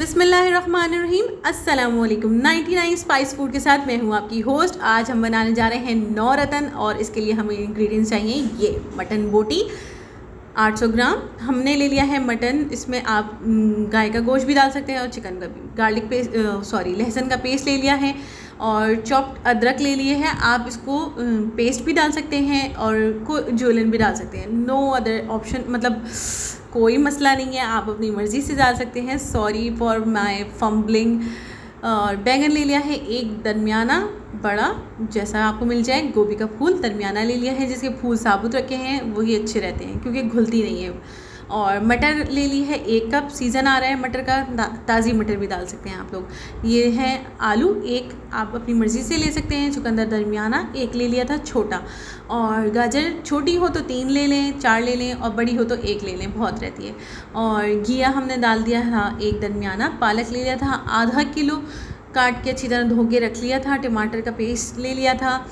बिस्मिल्लाहिर्रहमानिर्रहीम। अस्सलामुअलैकुम। 99 spice food के साथ मैं हूँ आपकी होस्ट। आज हम बनाने जा रहे हैं नौरतन और इसके लिए हमें इंग्रेडिएंट्स चाहिए ये मटन बोटी 800 ग्राम हमने ले लिया है मटन। इसमें आप गाय का गोश्त भी डाल सकते हैं और चिकन का भी। गार्लिक पेस्ट लहसुन का पेस्ट ले लिया है और चॉप्ड अदरक ले लिए हैं। आप इसको पेस्ट भी डाल सकते हैं और ज्वलन भी डाल सकते हैं। नो अदर ऑप्शन, मतलब कोई मसला नहीं है, आप अपनी मर्ज़ी से डाल सकते हैं। Sorry for my fumbling. और बैंगन ले लिया है एक दरमियाना बड़ा, जैसा आपको मिल जाए। गोभी का फूल दरमियाना ले लिया है, जिसके फूल साबुत रखे हैं वही अच्छे रहते हैं क्योंकि घुलती नहीं है। और मटर ले ली है 1 कप। सीज़न आ रहा है मटर का, ताज़ी मटर भी डाल सकते हैं आप लोग। ये है आलू 1, आप अपनी मर्ज़ी से ले सकते हैं। चुकंदर दरमियाना 1 ले लिया था छोटा। और गाजर छोटी हो तो 3 ले लें, 4 ले लें, और बड़ी हो तो 1 ले लें, बहुत रहती है। और घिया हमने डाल दिया था 1 दरमियाना। पालक ले लिया था आधा किलो, काट के अच्छी तरह धो के रख लिया था। टमाटर का पेस्ट ले लिया था।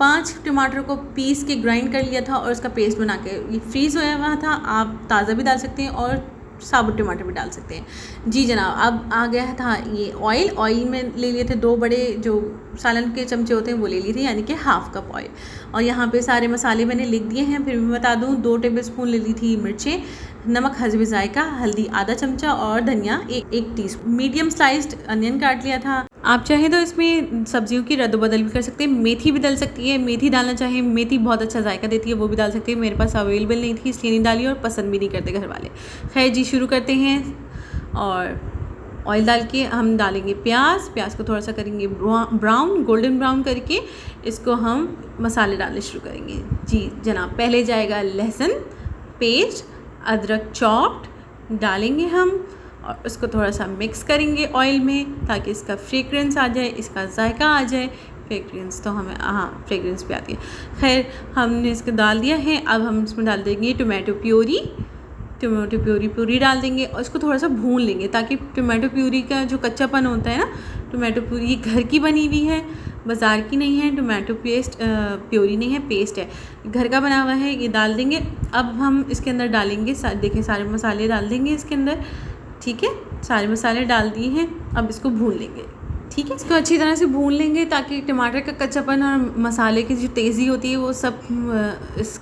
5 टमाटर को पीस के ग्राइंड कर लिया था और उसका पेस्ट बना के ये फ्रीज़ होया हुआ था। आप ताज़ा भी डाल सकते हैं और साबुत टमाटर भी डाल सकते हैं। जी जनाब, अब आ गया था ये ऑयल में ले लिए थे 2 बड़े जो सालन के चमचे होते हैं वो ले लिए थे, यानी कि हाफ़ कप ऑयल। और यहाँ पे सारे मसाले मैंने लिख दिए हैं, फिर मैं बता दूँ। 2 टेबलस्पून ले ली थी मिर्चें, नमक हस्बे जायका, हल्दी आधा चमचा और धनिया 1 टीस्पून। मीडियम स्लाइस्ड अनियन काट लिया था। आप चाहें तो इसमें सब्जियों की रद्द-बदल भी कर सकते हैं। मेथी भी डाल सकती है, मेथी डालना चाहें, मेथी बहुत अच्छा जायका देती है, वो भी डाल सकते हैं। मेरे पास अवेलेबल नहीं थी इसलिए नहीं डाली और पसंद भी नहीं करते घर वाले। खैर जी, शुरू करते हैं। और ऑयल डाल के हम डालेंगे प्याज को थोड़ा सा करेंगे ब्राउन, गोल्डन ब्राउन करके इसको हम मसाले डालने शुरू करेंगे। जी जनाब, पहले जाएगा लहसुन पेस्ट, अदरक चॉप्ड डालेंगे हम और उसको थोड़ा सा मिक्स करेंगे ऑयल में ताकि इसका फ्रेग्रेंस आ जाए, इसका जायका आ जाए। फ्रेग्रेंस तो हमें फ्रेग्रेंस भी आती है। खैर, हमने इसको डाल दिया है। अब हम इसमें डाल देंगे टोमेटो प्यूरी डाल देंगे और इसको थोड़ा सा भून लेंगे ताकि टोमेटो प्यूरी का जो कच्चापन होता है ना, टोमेटो प्यूरी घर की बनी हुई है, बाज़ार की नहीं है। टोमेटो प्यूरी नहीं है, पेस्ट है, घर का बना हुआ है। ये डाल देंगे। अब हम इसके अंदर डालेंगे देखिए सारे मसाले डाल देंगे इसके अंदर। ठीक है, सारे मसाले डाल दिए हैं। अब इसको भून लेंगे। ठीक है, इसको अच्छी तरह से भून लेंगे ताकि टमाटर का कच्चापन और मसाले की जो तेज़ी होती है वो सब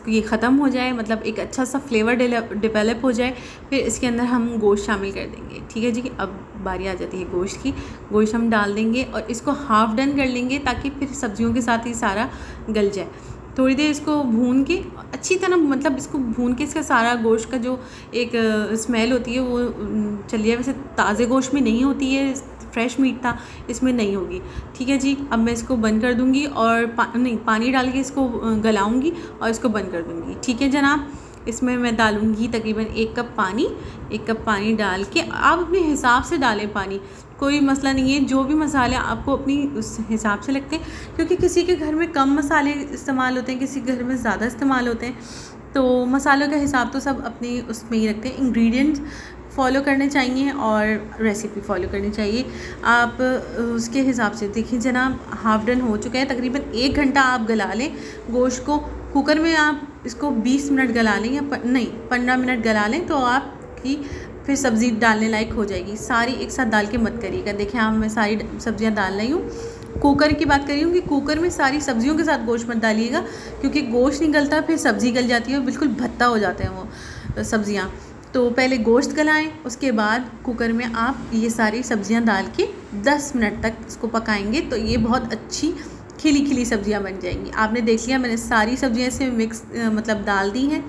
ये ख़त्म हो जाए, मतलब एक अच्छा सा फ्लेवर डेवलप हो जाए। फिर इसके अंदर हम गोश्त शामिल कर देंगे। ठीक है जी, अब बारी आ जाती है गोश्त की। गोश्त हम डाल देंगे और इसको हाफ़ डन कर लेंगे ताकि फिर सब्जियों के साथ ही सारा गल जाए। थोड़ी देर इसको भून के अच्छी तरह, मतलब इसको भून के इसका सारा गोश्त का जो एक स्मेल होती है वो चलिए, वैसे ताज़े गोश्त में नहीं होती है, फ्रेश मीट था, इसमें नहीं होगी। ठीक है जी, अब मैं इसको बंद कर दूँगी और पानी डाल के इसको गलाऊँगी और इसको बंद कर दूँगी। ठीक है जनाब, इसमें मैं डालूँगी तकरीबन 1 कप पानी डाल के। आप अपने हिसाब से डालें पानी, कोई मसला नहीं है। जो भी मसाले आपको अपनी उस हिसाब से लगते हैं, क्योंकि किसी के घर में कम मसाले इस्तेमाल होते हैं, किसी के घर में ज़्यादा इस्तेमाल होते हैं, तो मसालों का हिसाब तो सब अपने उसमें ही रखते हैं। इंग्रेडिएंट्स फॉलो करने चाहिए और रेसिपी फॉलो करनी चाहिए। आप उसके हिसाब से देखिए जनाब, हाफ़ डन हो चुका है। तकरीबन 1 घंटा आप गला लें गोश्त को। कुकर में आप इसको 20 मिनट गला लें या 15 मिनट गला लें तो आपकी फिर सब्ज़ी डालने लायक हो जाएगी। सारी एक साथ डाल के मत करिएगा। देखिए, अब मैं सारी सब्ज़ियाँ डाल रही हूँ। कुकर की बात कर रही हूँ कि कुकर में सारी सब्ज़ियों के साथ गोश्त मत डालिएगा, क्योंकि गोश्त नहीं गलता फिर सब्ज़ी गल जाती है और बिल्कुल भत्ता हो जाते हैं वो सब्ज़ियाँ। तो पहले गोश्त गलाएं, उसके बाद कुकर में आप ये सारी सब्ज़ियाँ डाल के 10 मिनट तक इसको पकाएंगे तो ये बहुत अच्छी खिली सब्ज़ियाँ बन जाएंगी। आपने देख लिया, मैंने सारी सब्ज़ियाँ इसमें मिक्स मतलब डाल दी हैं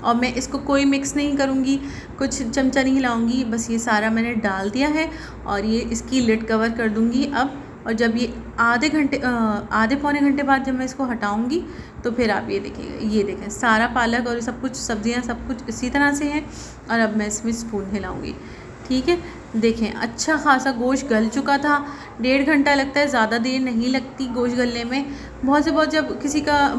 और मैं इसको कोई मिक्स नहीं करूँगी, कुछ चमचा नहीं हिलाऊँगी, बस ये सारा मैंने डाल दिया है और ये इसकी लिड कवर कर दूँगी अब। और जब ये आधे पौने घंटे बाद जब मैं इसको हटाऊँगी तो फिर आप ये देखिएगा, ये देखें सारा पालक और सब कुछ सब्ज़ियाँ सब कुछ इसी तरह से है। और अब मैं इसमें स्पून हिलाऊँगी। ठीक है, देखें अच्छा खासा गोश्त गल चुका था। 1.5 घंटा लगता है, ज़्यादा देर नहीं लगती गोश्त गलने में। बहुत जब किसी का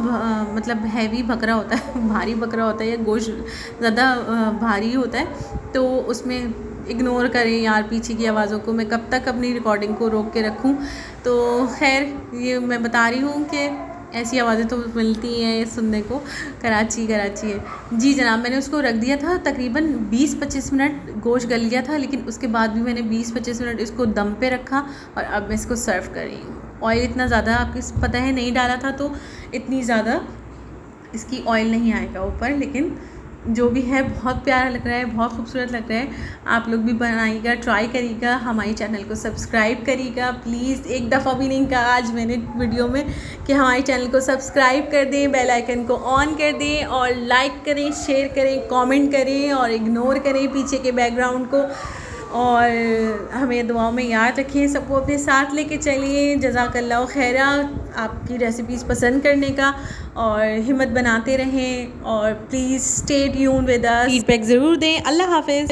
मतलब हैवी बकरा होता है, भारी बकरा होता है या गोश्त ज़्यादा भारी होता है तो उसमें इग्नोर करें यार पीछे की आवाज़ों को। मैं कब तक अपनी रिकॉर्डिंग को रोक के रखूं। तो खैर, ये मैं बता रही हूँ कि ऐसी आवाज़ें तो मिलती हैं सुनने को, कराची कराची है। जी जनाब, मैंने उसको रख दिया था तकरीबन 20-25 मिनट, गोश्त गल गया था, लेकिन उसके बाद भी मैंने 20-25 मिनट इसको दम पे रखा और अब मैं इसको सर्व कर रही हूँ। ऑयल इतना ज़्यादा आपको पता है नहीं डाला था, तो इतनी ज़्यादा इसकी ऑयल नहीं आएगा ऊपर, लेकिन जो भी है बहुत प्यारा लग रहा है, बहुत खूबसूरत लग रहा है। आप लोग भी बनाइएगा, ट्राई करिएगा, हमारे चैनल को सब्सक्राइब करिएगा प्लीज़। एक दफ़ा भी नहीं कहा आज मैंने वीडियो में कि हमारे चैनल को सब्सक्राइब कर दें, बेल आइकन को ऑन कर दें और लाइक करें, शेयर करें, कमेंट करें और इग्नोर करें पीछे के बैकग्राउंड को, और हमें दुआओं में याद रखें, सबको अपने साथ लेके चलिए। जज़ाकल्लाह खैरा आपकी रेसिपीज़ पसंद करने का, और हिम्मत बनाते रहें, और please stay tuned with us, feedback ज़रूर दें। अल्लाह हाफ़िज़।